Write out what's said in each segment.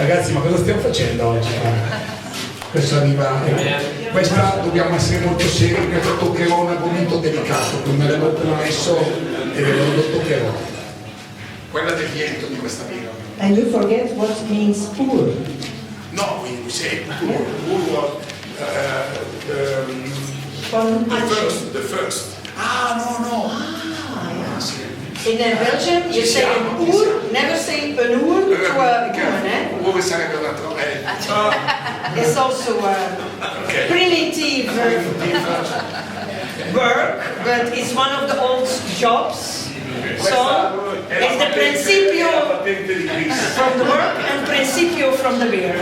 Ragazzi, ma cosa stiamo facendo oggi? Questo arriva. Questa dobbiamo essere molto seri perché toccherò un argomento delicato, come l'avevo appena messo e ve lo toccherò. Quella del lievito di questa birra. And you forget what means pur. No, we say pur. Pur was the first. Ah, no. Yes. In Belgium, you say an oer, never say an oer to a woman, eh? Oer sarebbe un altro. It's also a primitive work, but it's one of the old jobs. So, it's the principio from the work and principio from the beer.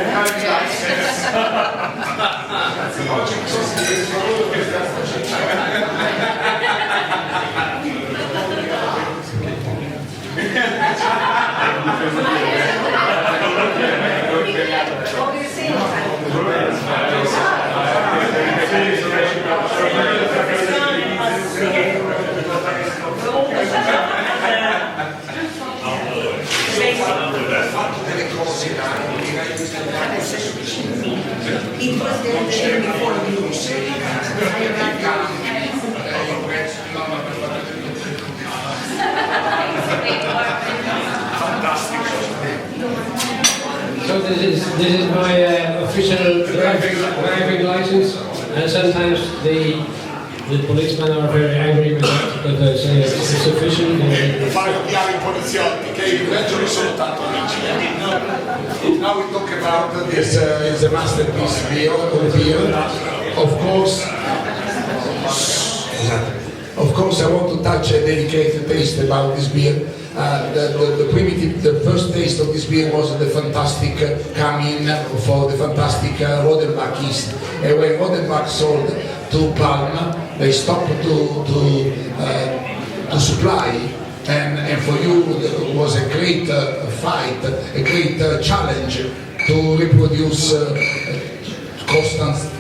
It was the chair before the luce. So this is my official driving license, and sometimes the policemen are very angry with that, but they say it's sufficient. Fare odiare I poliziotti che in Belgio non sono tanto amici. Now we talk about this is a masterpiece beer, Oerbier. Of course, I want to touch a delicate taste about this beer. The first taste of this beer was the fantastic coming for the fantastic Rodenbach East. And when Rodenbach sold to Palm, they stopped to supply. And for you, it was a great fight, a great challenge to reproduce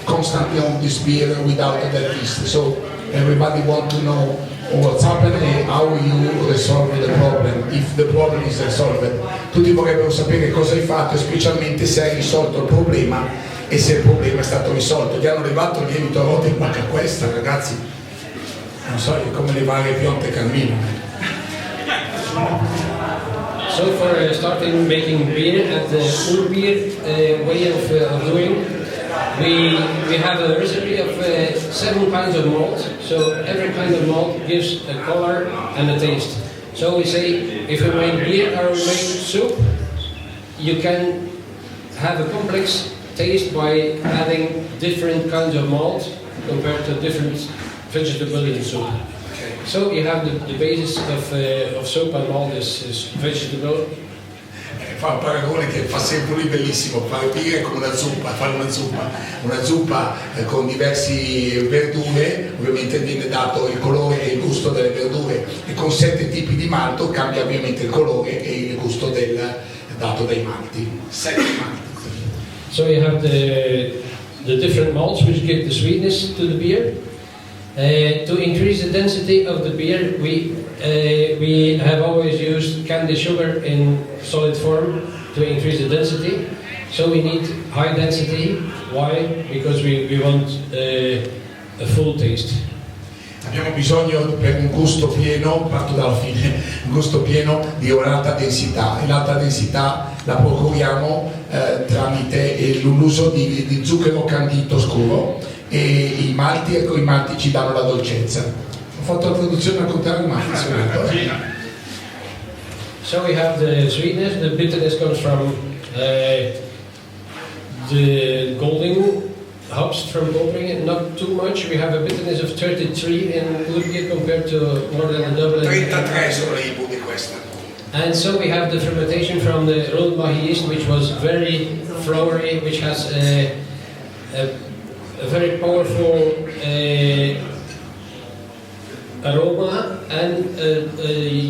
constantly on this beer without that yeast. So everybody wants to know what's happened and how you resolve the problem, if the problem is resolved. Tutti vorrebbero sapere cosa hai fatto, specialmente se hai risolto il problema e se il problema è stato risolto. Gli hanno levato il lievito a rote in bacca a questa, ragazzi. Non so, è come levare piante cammino. So for starting making beer at the Oerbier way of doing, we have a recipe of 7 kinds of malt. So every kind of malt gives a color and a taste. So we say if you make beer or make soup, you can have a complex taste by adding different kinds of malt compared to different vegetable in soup. So you have the basis of soap and malt is vegetable. Fa un paragone che fa sempre lui bellissimo, fare birra come fare una zuppa con diverse verdure, ovviamente viene dato il colore e il gusto delle verdure, e con 7 tipi di malto cambia ovviamente il colore e il gusto dato dai malti. 7 malti. So you have the different malts which give the sweetness to the beer. To increase the density of the beer, we have always used candy sugar in solid form to increase the density. So we need high density. Why? Because we want a full taste. Abbiamo bisogno per un gusto pieno, parto dalla fine, un gusto pieno di un'alta densità, e l'alta densità la procuriamo tramite l'uso di zucchero candito scuro, e i malti ci danno la dolcezza. Ho fatto la traduzione al contrario, ma So we have the sweetness, the bitterness comes from the golden hops from Oerbier, not too much. We have a bitterness of 33 in Oerbier compared to more than a double. 33 sono le IBU di questa. And so we have the fermentation from the Rodenbach yeast, which was very flowery, which has a very powerful aroma, and a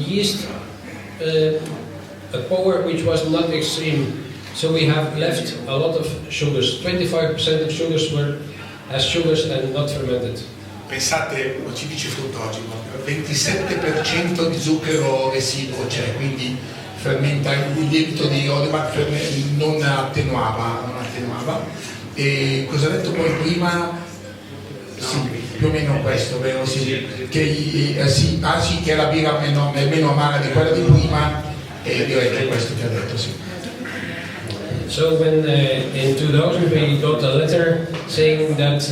yeast a power which was not extreme. So we have left a lot of sugars. 25% of sugars were as sugars and not fermented. Pensate, ci dice tutto oggi, 27% di zucchero residuo c'è, quindi fermenta il lievito di Oerbier non attenuava. E cosa ha detto poi prima? Sì, più o meno questo, vero? Sì. Che la birra è meno amara di quella di prima, e direi che è questo che ha detto, sì. So when in 2000 we got a letter saying that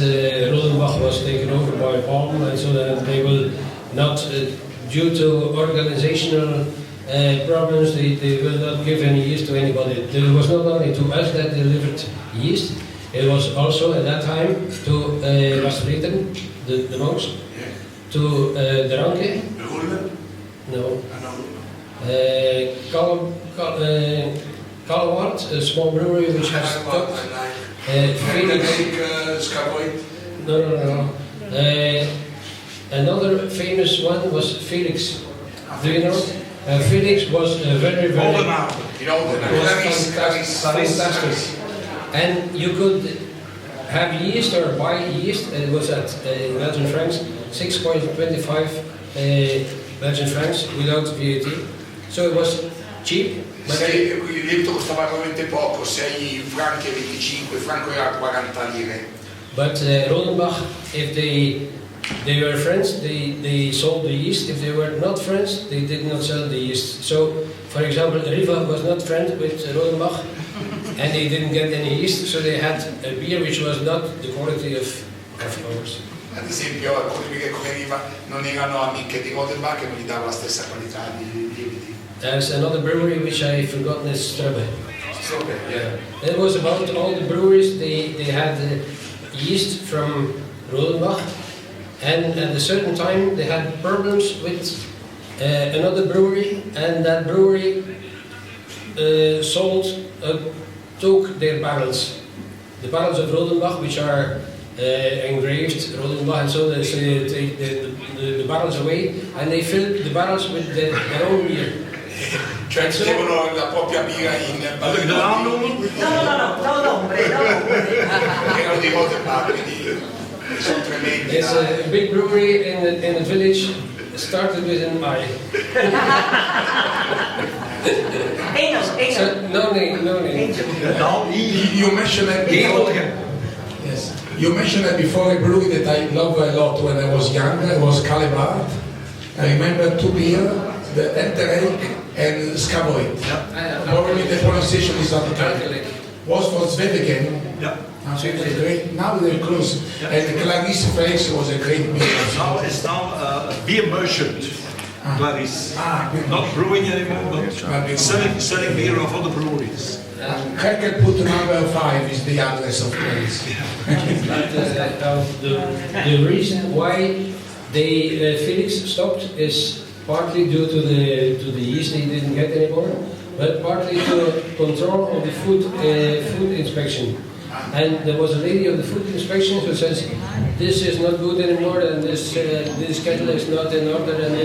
Rodenbach was taken over by Palm, and so that they will not, due to organizational problems, they will not give any yeast to anybody. It was not only to us that delivered yeast, it was also at that time to Wastreten, the monks, to Dranke, no, Kalawart, a small brewery which has stopped. No. Another famous one was Felix. Do you know? Felix was very fantastic. And you could have yeast or buy yeast. It was at Belgian francs, 6.25 Belgian francs without VAT. So it was cheap. Il lievito costava veramente poco, 6 franchi e 25, franco era 40 lire. But Rodenbach, if they were friends, they sold the yeast. If they were not friends, they did not sell the yeast. So, for example, Riva was not friends with Rodenbach, and they didn't get any yeast, so they had a beer which was not the quality of ours. Ad esempio, alcune birre come Riva non erano amiche di Rodenbach e non gli dava la stessa qualità di lieviti. There's another brewery which I've forgotten is Strubbe. Yeah. It was about all the breweries. They had yeast from Rodenbach, and at a certain time they had problems with another brewery, and that brewery took their barrels, the barrels of Rodenbach, which are engraved Rodenbach, and so they take the barrels away, and they filled the barrels with their own beer. Cioè mettevano la propria birra in No, novembre. erano di Rodenbach, quindi sono tremendi. It's a big brewery in the village. Started with an I. No name. You mentioned that before. Yes. You mentioned that before, a brewery that I loved a lot when I was younger was Calebart. I remember two beer, the Herteeler and Scavoid. Probably the pronunciation is not correct. Was for Zwedigen. Yeah. So it was great. Now they're close. And Kris Felix was a great beer. Now it's a beer merchant. Kris. Not brewing anymore, but selling beer for the breweries. Cracker put number 5 is the address of Kris. The reason why Felix stopped is partly due to the yeast they didn't get anymore, but partly to control of the food inspection. And there was a lady of the food inspection who says, this is not good anymore, and this kettle is not in order, and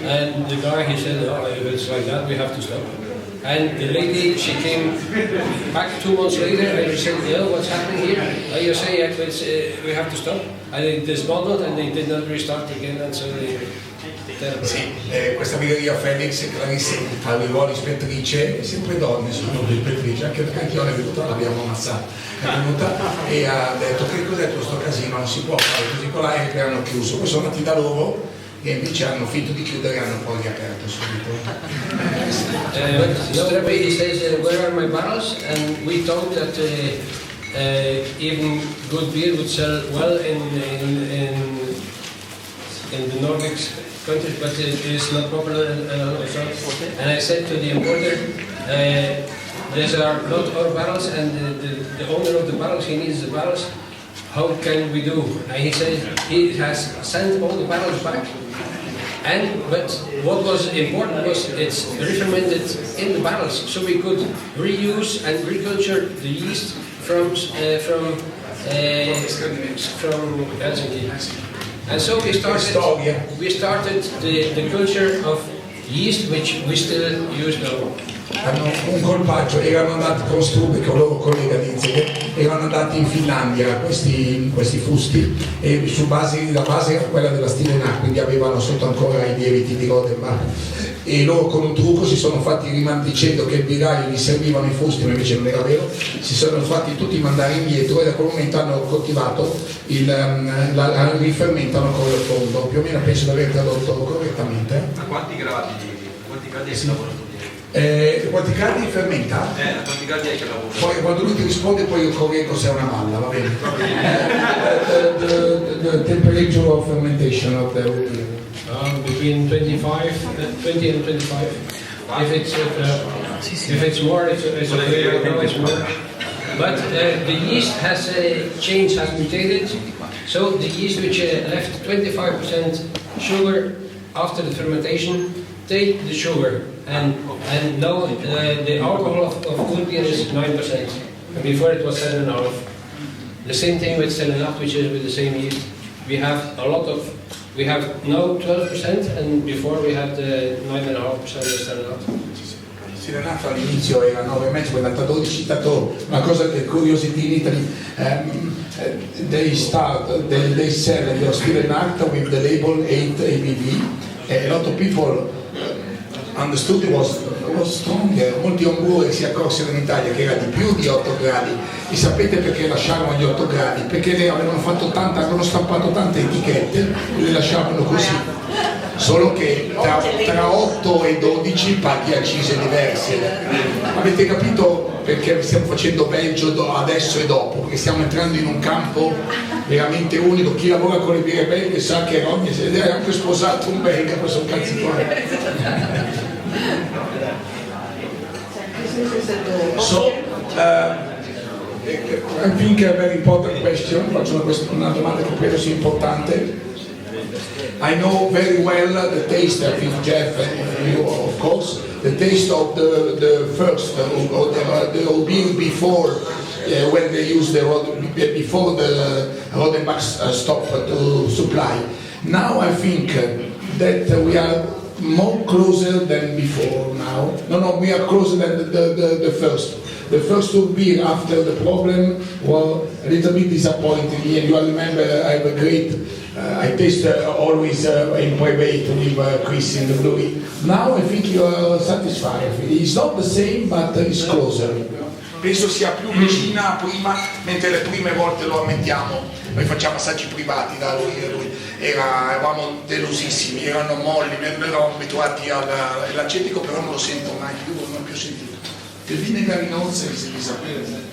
and the guy, he said, oh, if it's like that, we have to stop. And the lady, she came back 2 months later, and she said, yeah, what's happening here? Oh, you say we have to stop. And they disbanded, and they did not restart again, and so they... Sì, questa birreria Felix e Clarisse arrivò l'ispettrice, sempre donne sono l'ispettrice, anche perché io l'ho venuta, l'abbiamo ammazzata, è venuta e ha detto che cos'è questo casino, non si può fare così con l'aria, che hanno chiuso, poi sono andati da loro e invece hanno finito di chiudere e hanno poi riaperto subito. He says, where are my barrels? And we thought that even good beer would sell well in the Nordics countries, but it is not popular also. And I said to the importer, these are not our barrels, and the owner of the barrels, he needs the barrels. How can we do? And he said he has sent all the barrels back. But what was important was it's re-fermented in the barrels, so we could reuse and reculture the yeast from Helsinki. And so we started the culture of yeast, which we still use now. Hanno un colpaccio, erano andati con Strube, che è un loro collega di insieme, erano andati in Finlandia questi fusti e la base era quella della Stilena, quindi avevano sotto ancora i lieviti di Rodenbach e loro con un trucco si sono fatti dicendo che il birraio gli servivano i fusti, ma invece non era vero, si sono fatti tutti mandare indietro e da quel momento hanno coltivato rifermentano con il fondo. Più o meno penso di aver tradotto correttamente. A quanti gradi è che lavora? Quanti gradi fermenta? A quanti gradi è che lavora? Poi quando lui ti risponde poi io correggo se è una malla, va bene? The temperature of fermentation of the between 20 and 25. If it's more, it's okay. No, it's more. But the yeast has changed, has mutated. So the yeast which left 25% sugar after the fermentation take the sugar, and now the alcohol of Oerbier is 9%. And before it was 7.5. The same thing with 7.5, which is with the same yeast. We have now 12%, and before we had 9.5% or 7.5. Renato all'inizio era 9,5, poi è andata a 12, dato una cosa che curiosity in Italy, they sell your still art with the label 8 ABV, a lot of people understood it was stronger. Molti homebrewer si accorsero in Italia che era di più di 8 gradi, e sapete perché lasciarono gli 8 gradi? Perché ne avevano stampato tante etichette e le lasciavano così. Solo che tra 8 e 12 paghi accise diverse. Avete capito perché stiamo facendo Belgio adesso e dopo? Perché stiamo entrando in un campo veramente unico. Chi lavora con le birre belghe sa che Ronnie si è anche sposato un belga, poi sono cazzi tuoi. So, I think a very important question, faccio una domanda che credo sia importante. I know very well the taste, I think Jeff and you of course, the taste of the first, or the Oerbier before, when they use before the Rodenbach stopped to supply. Now I think that we are more closer than before now. No, we are closer than the first. The first Oerbier after the problem was a little bit disappointing. And you remember I have a great, I taste always in private with Kris in the Blue. Now I think you are satisfied. It's not the same, but it's closer. Penso sia più vicina a prima, mentre le prime volte lo ammettiamo, noi facciamo assaggi privati da lui e lui. Eravamo delusissimi, erano molli, eravamo abituati all'acetico, però non lo sento mai più, non ho più sentito. The vinegar in notes is disappearing.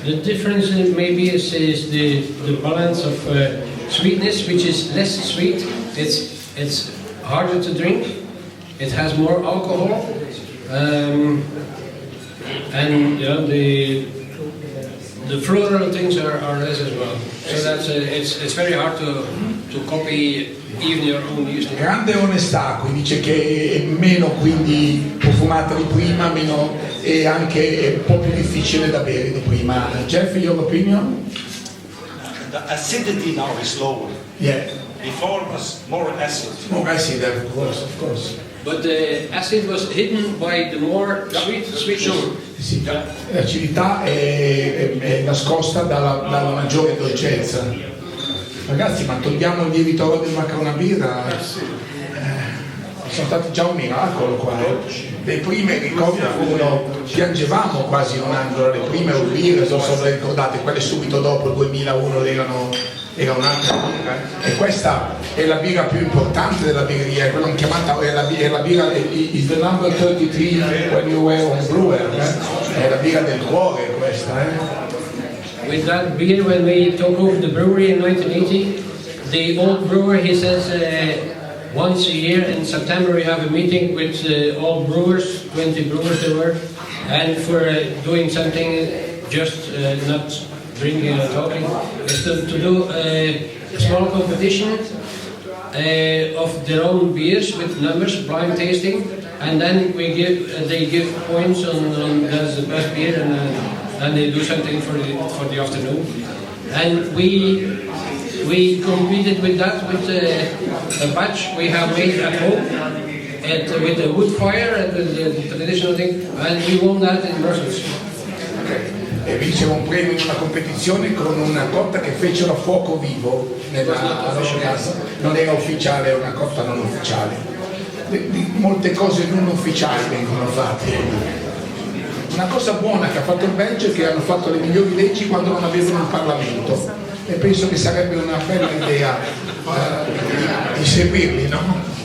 The difference maybe is the balance of sweetness, which is less sweet. It's harder to drink. It has more alcohol, and the floral things are less as well. So that's it's very hard to copy even your own yeast. Grande onestà, qui dice che è meno quindi profumata di prima, meno, e anche è un po' più difficile da bere di prima. Jeff, your opinion? The acidity now is lower. Yeah. Before was more acid. More acid, of course. But the acid was hidden by the more sweet sugar. Sì, l'acidità è nascosta dalla maggiore dolcezza. Ragazzi, ma togliamo il lievito del maccherone a birra, sono stati già un miracolo qua. Le prime, ricordo, piangevamo quasi in un angolo, le prime Oerbier, non so se le ricordate, quelle subito dopo, 2001, era un'altra birra, e questa è la birra più importante della birreria, quella chiamata, è la birra, is the number 33 when you were on brewer, è la birra del cuore questa, With that beer, when we took over the brewery in 1980, the old brewer, he says, once a year in September we have a meeting with all brewers, 20 brewers there were, and for doing something, just not drinking or talking, is to do a small competition of their own beers with numbers, blind tasting, and then they give points on that's the best beer, and they do something for the afternoon. And we competed with that with a batch we have made at home with a wood fire and the traditional thing, and we won that in Brussels. E vinceva un premio in una competizione con una cotta che fecero a fuoco vivo nella loro casa, non era ufficiale, era una cotta non ufficiale. molte cose non ufficiali vengono fatte. Una cosa buona che ha fatto il Belgio è che hanno fatto le migliori leggi quando non avevano un Parlamento, e penso che sarebbe una bella idea di seguirli, no?